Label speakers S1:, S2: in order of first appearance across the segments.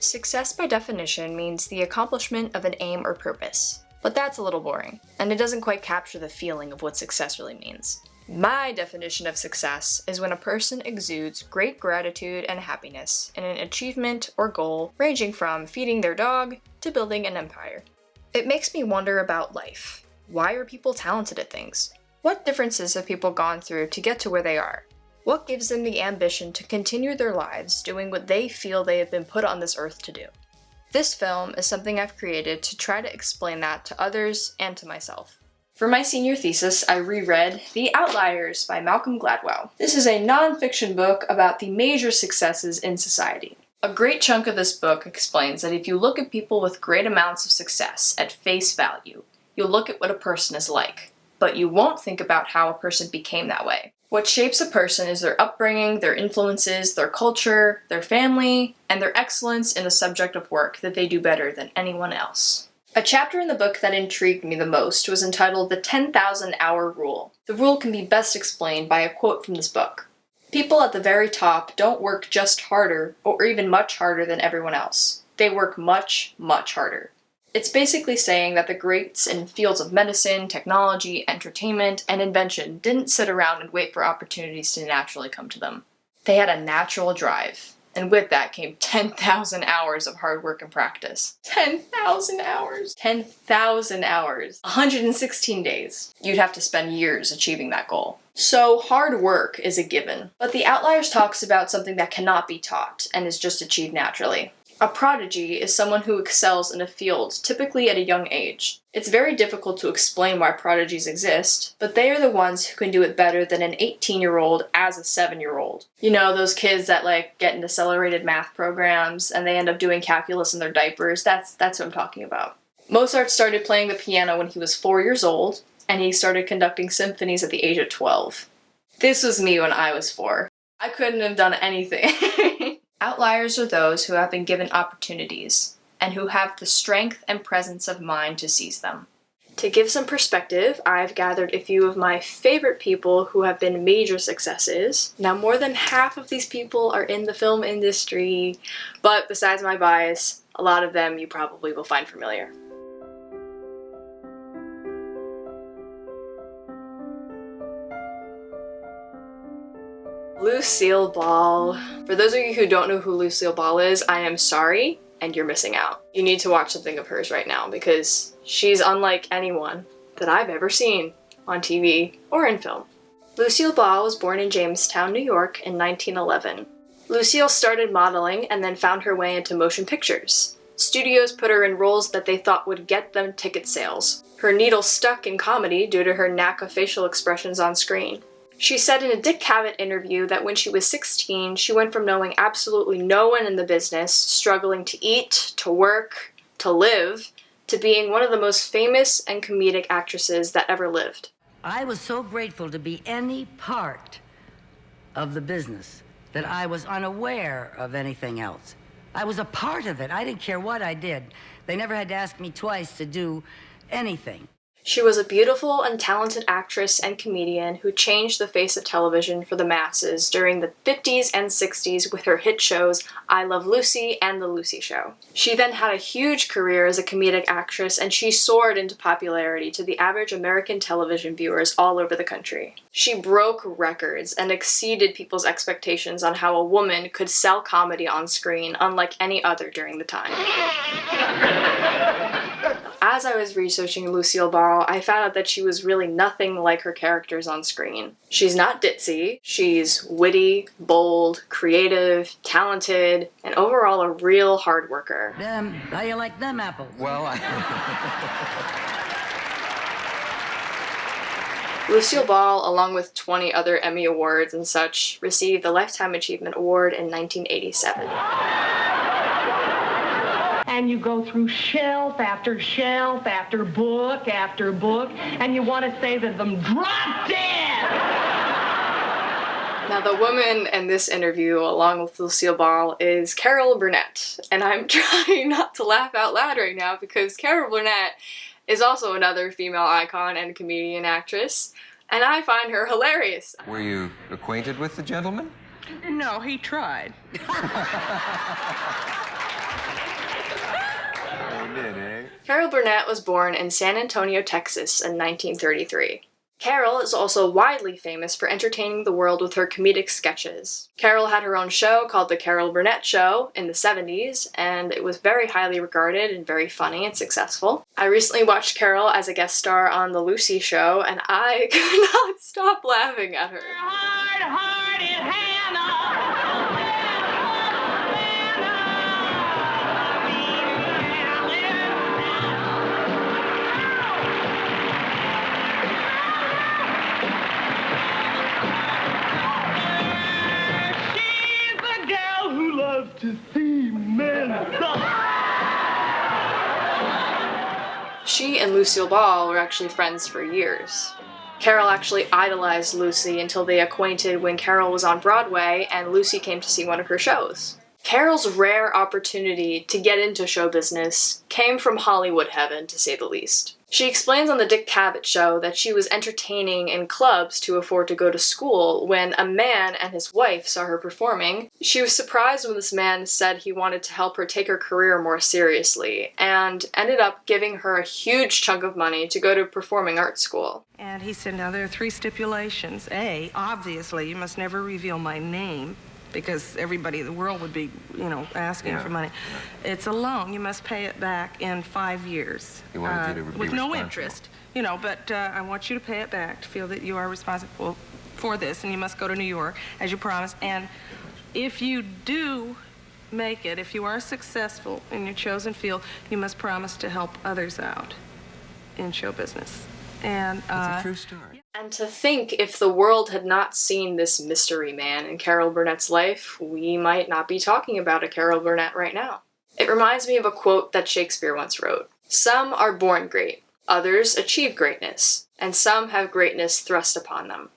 S1: Success by definition means the accomplishment of an aim or purpose. But that's a little boring, and it doesn't quite capture the feeling of what success really means. My definition of success is when a person exudes great gratitude and happiness in an achievement or goal ranging from feeding their dog to building an empire. It makes me wonder about life. Why are people talented at things? What differences have people gone through to get to where they are? What gives them the ambition to continue their lives doing what they feel they have been put on this earth to do? This film is something I've created to try to explain that to others and to myself. For my senior thesis, I reread The Outliers by Malcolm Gladwell. This is a non-fiction book about the major successes in society. A great chunk of this book explains that if you look at people with great amounts of success at face value, you'll look at what a person is like, but you won't think about how a person became that way. What shapes a person is their upbringing, their influences, their culture, their family, and their excellence in the subject of work that they do better than anyone else. A chapter in the book that intrigued me the most was entitled The 10,000-Hour Rule. The rule can be best explained by a quote from this book. People at the very top don't work just harder, or even much harder than everyone else. They work much, much harder. It's basically saying that the greats in fields of medicine, technology, entertainment, and invention didn't sit around and wait for opportunities to naturally come to them. They had a natural drive, and with that came 10,000 hours of hard work and practice. 10,000 hours! 10,000 hours! 116 days. You'd have to spend years achieving that goal. So hard work is a given, but The Outliers talks about something that cannot be taught and is just achieved naturally. A prodigy is someone who excels in a field, typically at a young age. It's very difficult to explain why prodigies exist, but they are the ones who can do it better than an 18-year-old as a 7-year-old. You know, those kids that get into accelerated math programs and they end up doing calculus in their diapers. That's what I'm talking about. Mozart started playing the piano when he was 4 years old, and he started conducting symphonies at the age of 12. This was me when I was 4. I couldn't have done anything. Outliers are those who have been given opportunities, and who have the strength and presence of mind to seize them. To give some perspective, I've gathered a few of my favorite people who have been major successes. Now, more than half of these people are in the film industry, but besides my bias, a lot of them you probably will find familiar. Lucille Ball. For those of you who don't know who Lucille Ball is, I am sorry, and you're missing out. You need to watch something of hers right now because she's unlike anyone that I've ever seen on TV or in film. Lucille Ball was born in Jamestown, New York in 1911. Lucille started modeling and then found her way into motion pictures. Studios put her in roles that they thought would get them ticket sales. Her needle stuck in comedy due to her knack of facial expressions on screen. She said in a Dick Cavett interview that when she was 16, she went from knowing absolutely no one in the business, struggling to eat, to work, to live, to being one of the most famous and comedic actresses that ever lived.
S2: I was so grateful to be any part of the business that I was unaware of anything else. I was a part of it. I didn't care what I did. They never had to ask me twice to do anything.
S1: She was a beautiful and talented actress and comedian who changed the face of television for the masses during the 50s and 60s with her hit shows I Love Lucy and The Lucy Show. She then had a huge career as a comedic actress, and she soared into popularity to the average American television viewers all over the country. She broke records and exceeded people's expectations on how a woman could sell comedy on screen unlike any other during the time. As I was researching Lucille Ball, I found out that she was really nothing like her characters on screen. She's not ditzy, she's witty, bold, creative, talented, and overall a real hard worker.
S2: How you like them apples?
S3: Well,
S1: Lucille Ball, along with 20 other Emmy Awards and such, received the Lifetime Achievement Award in 1987.
S4: And you go through shelf after shelf after book, and you want to say to them, drop dead!
S1: Now, the woman in this interview, along with Lucille Ball, is Carol Burnett. And I'm trying not to laugh out loud right now because Carol Burnett is also another female icon and comedian actress, and I find her hilarious.
S3: were you acquainted with the gentleman?
S4: No, he tried.
S3: in, eh?
S1: Carol Burnett was born in San Antonio, Texas in 1933. Carol is also widely famous for entertaining the world with her comedic sketches. Carol had her own show called The Carol Burnett Show in the 70s, and it was very highly regarded and very funny and successful. I recently watched Carol as a guest star on The Lucy Show, and I could not stop laughing at her.
S4: Hard-hearted Hannah. To see men
S1: She and Lucille Ball were actually friends for years. Carol actually idolized Lucy until they acquainted when Carol was on Broadway and Lucy came to see one of her shows. Carol's rare opportunity to get into show business came from Hollywood heaven, to say the least. She explains on the Dick Cavett show that she was entertaining in clubs to afford to go to school when a man and his wife saw her performing. She was surprised when this man said he wanted to help her take her career more seriously, and ended up giving her a huge chunk of money to go to performing arts school.
S5: And he said, now there are 3 stipulations. A, obviously, you must never reveal my name, because everybody in the world would be, asking for money. Yeah. It's a loan. You must pay it back in 5 years.
S3: He wanted you to be
S5: with no
S3: responsible.
S5: interest. But I want you to pay it back, to feel that you are responsible for this, and you must go to New York, as you promised. And if you do make it, if you are successful in your chosen field, you must promise to help others out in show business. And
S3: That's a true story.
S1: And to think if the world had not seen this mystery man in Carol Burnett's life, we might not be talking about a Carol Burnett right now. It reminds me of a quote that Shakespeare once wrote. Some are born great, others achieve greatness, and some have greatness thrust upon them.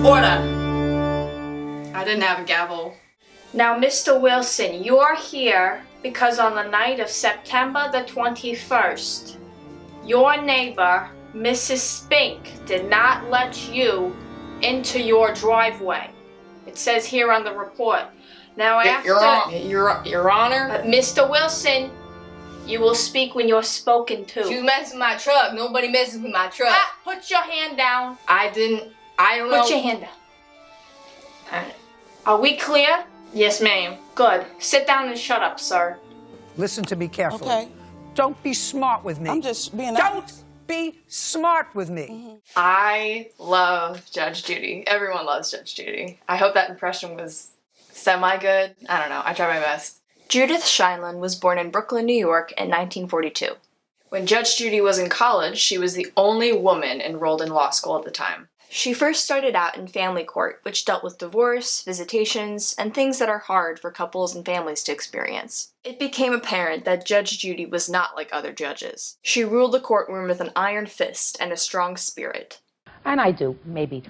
S1: Order! I didn't have a gavel.
S6: Now, Mr. Wilson, you are here because on the night of September the 21st, your neighbor, Mrs. Spink, did not let you into your driveway. It says here on the report. Now,
S1: Your Honor,
S6: Mr. Wilson, you will speak when you're spoken to.
S1: she was messing with my truck. Nobody messes with my truck.
S6: Put your hand down.
S1: I don't know.
S6: Put your hand down. Are we clear? Yes, ma'am. Good. Sit down and shut up, sir.
S7: Listen to me carefully.
S8: Okay.
S7: Don't be smart with me.
S8: I'm just being
S7: Don't
S8: honest.
S7: be smart with me.
S8: Mm-hmm.
S1: I love Judge Judy. Everyone loves Judge Judy. I hope that impression was semi-good. I don't know. I tried my best. Judith Sheindlin was born in Brooklyn, New York in 1942. When Judge Judy was in college, she was the only woman enrolled in law school at the time. She first started out in family court, which dealt with divorce, visitations, and things that are hard for couples and families to experience. It became apparent that Judge Judy was not like other judges. She ruled the courtroom with an iron fist and a strong spirit.
S9: And I do maybe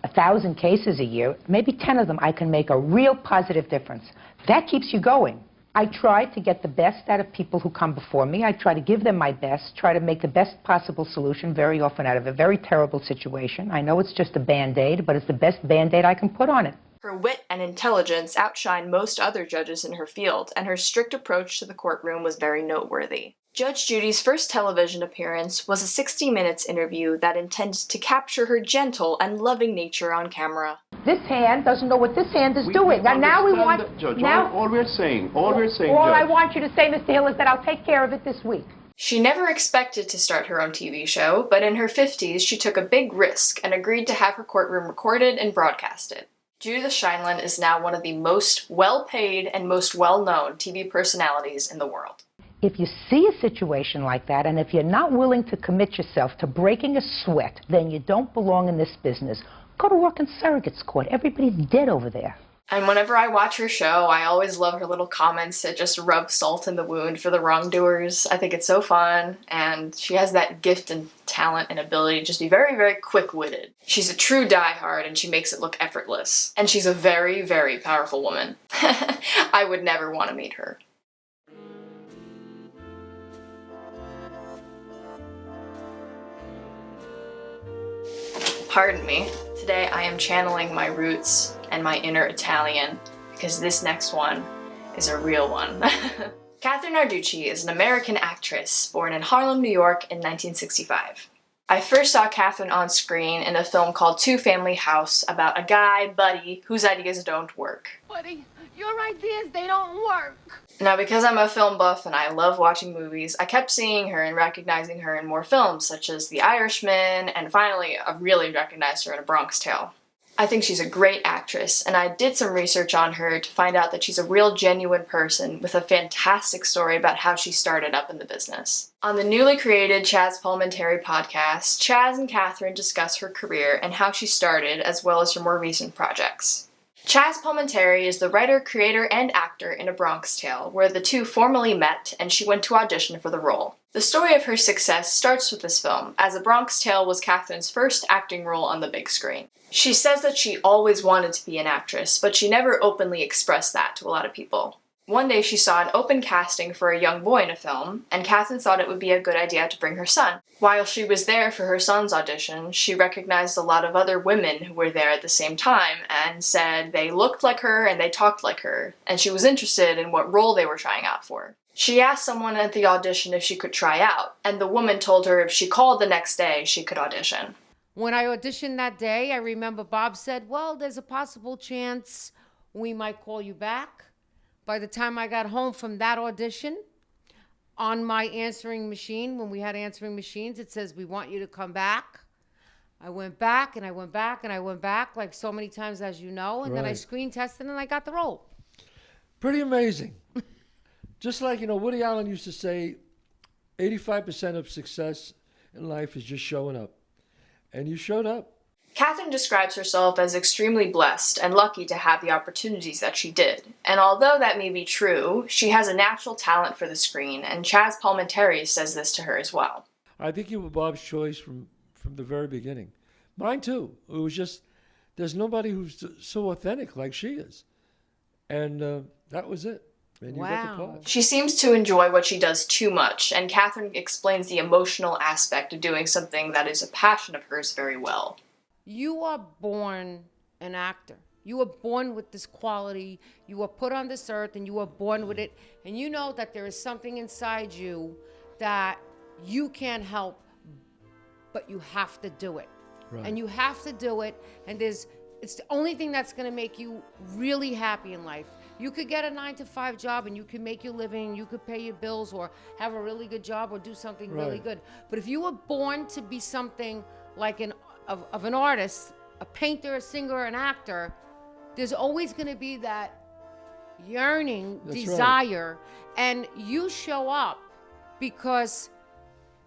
S9: 1,000 cases a year, maybe 10 of them I can make a real positive difference. That keeps you going. I try to get the best out of people who come before me. I try to give them my best, try to make the best possible solution very often out of a very terrible situation. I know it's just a Band-Aid, but it's the best Band-Aid I can put on it.
S1: Her wit and intelligence outshined most other judges in her field, and her strict approach to the courtroom was very noteworthy. Judge Judy's first television appearance was a 60 Minutes interview that intended to capture her gentle and loving nature on camera.
S9: This hand doesn't know what this hand is doing. And now we want...
S3: Judge,
S9: now,
S3: all we're saying,
S9: all
S3: Judge.
S9: I want you to say, Mr. Hill, is that I'll take care of it this week.
S1: She never expected to start her own TV show, but in her 50s she took a big risk and agreed to have her courtroom recorded and broadcasted. Judith Sheindlin is now one of the most well-paid and most well-known TV personalities in the world.
S9: If you see a situation like that, and if you're not willing to commit yourself to breaking a sweat, then you don't belong in this business. Go to work in surrogate's court. Everybody's dead over there.
S1: And whenever I watch her show, I always love her little comments that just rub salt in the wound for the wrongdoers. I think it's so fun, and she has that gift and talent and ability to just be very, very quick-witted. She's a true diehard, and she makes it look effortless. And she's a very, very powerful woman. I would never want to meet her. Pardon me. Today I am channeling my roots and my inner Italian, because this next one is a real one. Kathrine Narducci is an American actress born in Harlem, New York in 1965. I first saw Kathrine on screen in a film called Two Family House about a guy, Buddy, whose ideas don't work.
S3: Buddy, your ideas, they don't work.
S1: Now, because I'm a film buff and I love watching movies, I kept seeing her and recognizing her in more films, such as The Irishman, and finally, I really recognized her in A Bronx Tale. I think she's a great actress, and I did some research on her to find out that she's a real genuine person with a fantastic story about how she started up in the business. On the newly created Chazz Palminteri podcast, Chazz and Kathrine discuss her career and how she started, as well as her more recent projects. Chazz Palminteri is the writer, creator, and actor in A Bronx Tale, where the two formally met and she went to audition for the role. The story of her success starts with this film, as A Bronx Tale was Kathrine's first acting role on the big screen. She says that she always wanted to be an actress, but she never openly expressed that to a lot of people. One day she saw an open casting for a young boy in a film, and Kathrine thought it would be a good idea to bring her son. While she was there for her son's audition, she recognized a lot of other women who were there at the same time and said they looked like her and they talked like her, and she was interested in what role they were trying out for. She asked someone at the audition if she could try out, and the woman told her if she called the next day, she could audition.
S3: When I auditioned that day, I remember Bob said, well, there's a possible chance we might call you back. By the time I got home from that audition, on my answering machine, when we had answering machines, it says, we want you to come back. I went back and I went back and I went back like so many times, as you know, and then I screen tested and I got the role.
S8: Pretty amazing. Just like, Woody Allen used to say, 85% of success in life is just showing up. And you showed up.
S1: Kathrine describes herself as extremely blessed and lucky to have the opportunities that she did. And although that may be true, she has a natural talent for the screen, and Chazz Palminteri says this to her as well.
S8: I think you were Bob's choice from the very beginning. Mine too. It was just, there's nobody who's so authentic like she is. And that was it. And you got the part.
S1: She seems to enjoy what she does too much, and Kathrine explains the emotional aspect of doing something that is a passion of hers very well.
S3: You are born an actor. You are born with this quality. You are put on this earth and you are born with it. And you know that there is something inside you that you can't help, but you have to do it. Right. And you have to do it. And it's the only thing that's going to make you really happy in life. You could get a 9-to-5 job and you could make your living, you could pay your bills or have a really good job or do something really good. But if you were born to be something like an artist, a painter, a singer, an actor, there's always going to be that yearning, desire, and you show up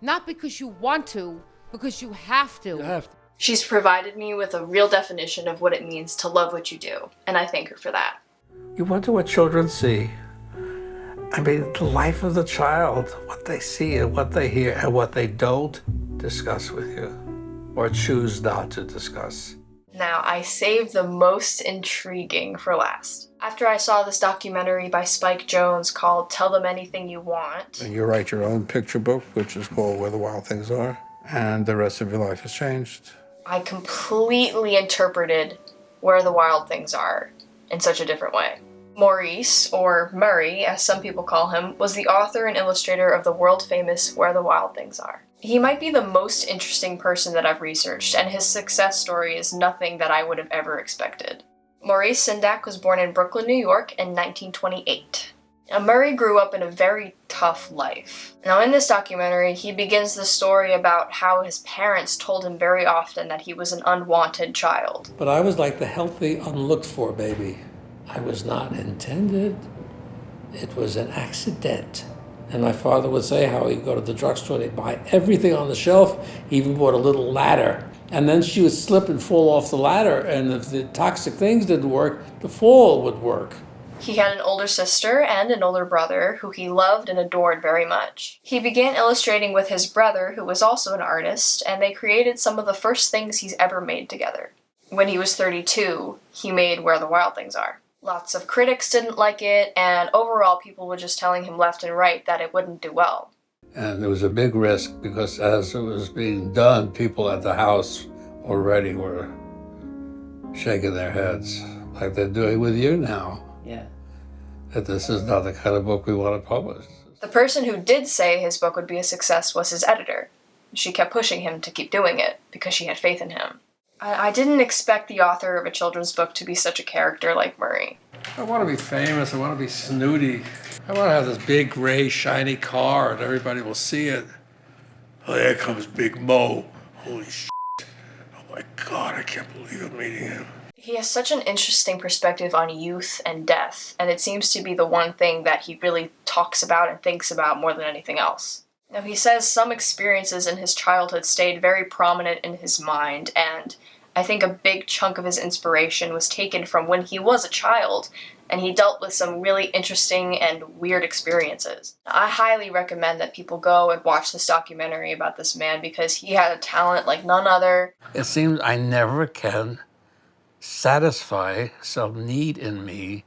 S3: not because you want to, because you have to.
S8: You have to.
S1: She's provided me with a real definition of what it means to love what you do, and I thank her for that.
S10: You wonder what children see. I mean, the life of the child, what they see and what they hear and what they don't discuss with you or choose not to discuss.
S1: Now, I saved the most intriguing for last. After I saw this documentary by Spike Jonze called Tell Them Anything You Want.
S11: And you write your own picture book, which is called Where the Wild Things Are, and the rest of your life has changed.
S1: I completely interpreted Where the Wild Things Are in such a different way. Maurice, or Murray, as some people call him, was the author and illustrator of the world-famous Where the Wild Things Are. He might be the most interesting person that I've researched, and his success story is nothing that I would have ever expected. Maurice Sendak was born in Brooklyn, New York in 1928. Now, Murray grew up in a very tough life. Now, in this documentary, he begins the story about how his parents told him very often that he was an unwanted child.
S10: But I was like the healthy, unlooked-for baby. I was not intended. It was an accident. And my father would say how he'd go to the drugstore and he'd buy everything on the shelf. He even bought a little ladder. And then she would slip and fall off the ladder, and if the toxic things didn't work, the fall would work.
S1: He had an older sister and an older brother who he loved and adored very much. He began illustrating with his brother, who was also an artist, and they created some of the first things he's ever made together. When he was 32, he made Where the Wild Things Are. Lots of critics didn't like it, and overall people were just telling him left and right that it wouldn't do well.
S10: And there was a big risk because as it was being done, people at the house already were shaking their heads. like they're doing with you now.
S2: Yeah.
S10: That this is not the kind of book we want to publish.
S1: The person who did say his book would be a success was his editor. She kept pushing him to keep doing it because she had faith in him. I didn't expect the author of a children's book to be such a character like Murray.
S10: I want to be famous. I want to be snooty. I want to have this big, gray, shiny car and everybody will see it. Oh, there comes Big Mo. Holy shit. Oh my God, I can't believe I'm meeting him.
S1: He has such an interesting perspective on youth and death, and it seems to be the one thing that he really talks about and thinks about more than anything else. Now, he says some experiences in his childhood stayed very prominent in his mind, and I think a big chunk of his inspiration was taken from when he was a child, and he dealt with some really interesting and weird experiences. I highly recommend that people go and watch this documentary about this man because he had a talent like none other.
S10: It seems I never can satisfy some need in me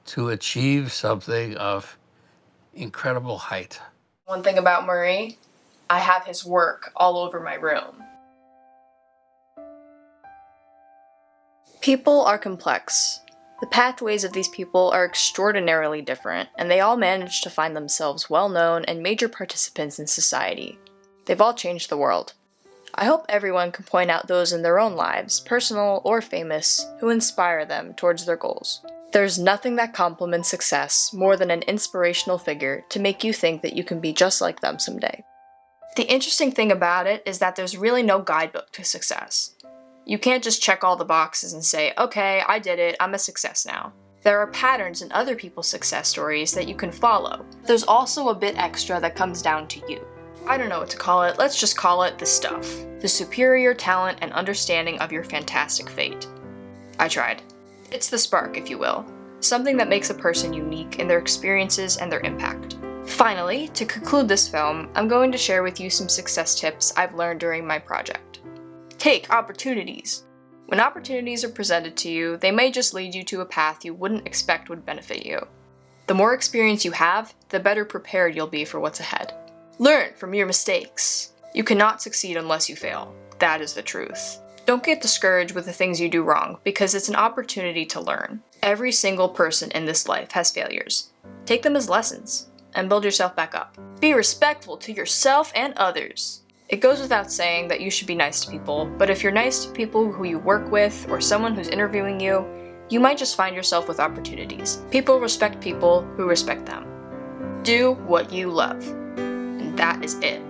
S10: to achieve something of incredible height.
S1: One thing about Murray, I have his work all over my room. People are complex. The pathways of these people are extraordinarily different, and they all manage to find themselves well-known and major participants in society. They've all changed the world. I hope everyone can point out those in their own lives, personal or famous, who inspire them towards their goals. There's nothing that complements success more than an inspirational figure to make you think that you can be just like them someday. The interesting thing about it is that there's really no guidebook to success. You can't just check all the boxes and say, okay, I did it, I'm a success now. There are patterns in other people's success stories that you can follow. There's also a bit extra that comes down to you. I don't know what to call it, let's just call it the stuff. The superior talent and understanding of your fantastic fate. I tried. It's the spark, if you will. Something that makes a person unique in their experiences and their impact. Finally, to conclude this film, I'm going to share with you some success tips I've learned during my project. Take opportunities. When opportunities are presented to you, they may just lead you to a path you wouldn't expect would benefit you. The more experience you have, the better prepared you'll be for what's ahead. Learn from your mistakes. You cannot succeed unless you fail. That is the truth. Don't get discouraged with the things you do wrong, because it's an opportunity to learn. Every single person in this life has failures. Take them as lessons, and build yourself back up. Be respectful to yourself and others. It goes without saying that you should be nice to people, but if you're nice to people who you work with, or someone who's interviewing you, you might just find yourself with opportunities. People respect people who respect them. Do what you love. And that is it.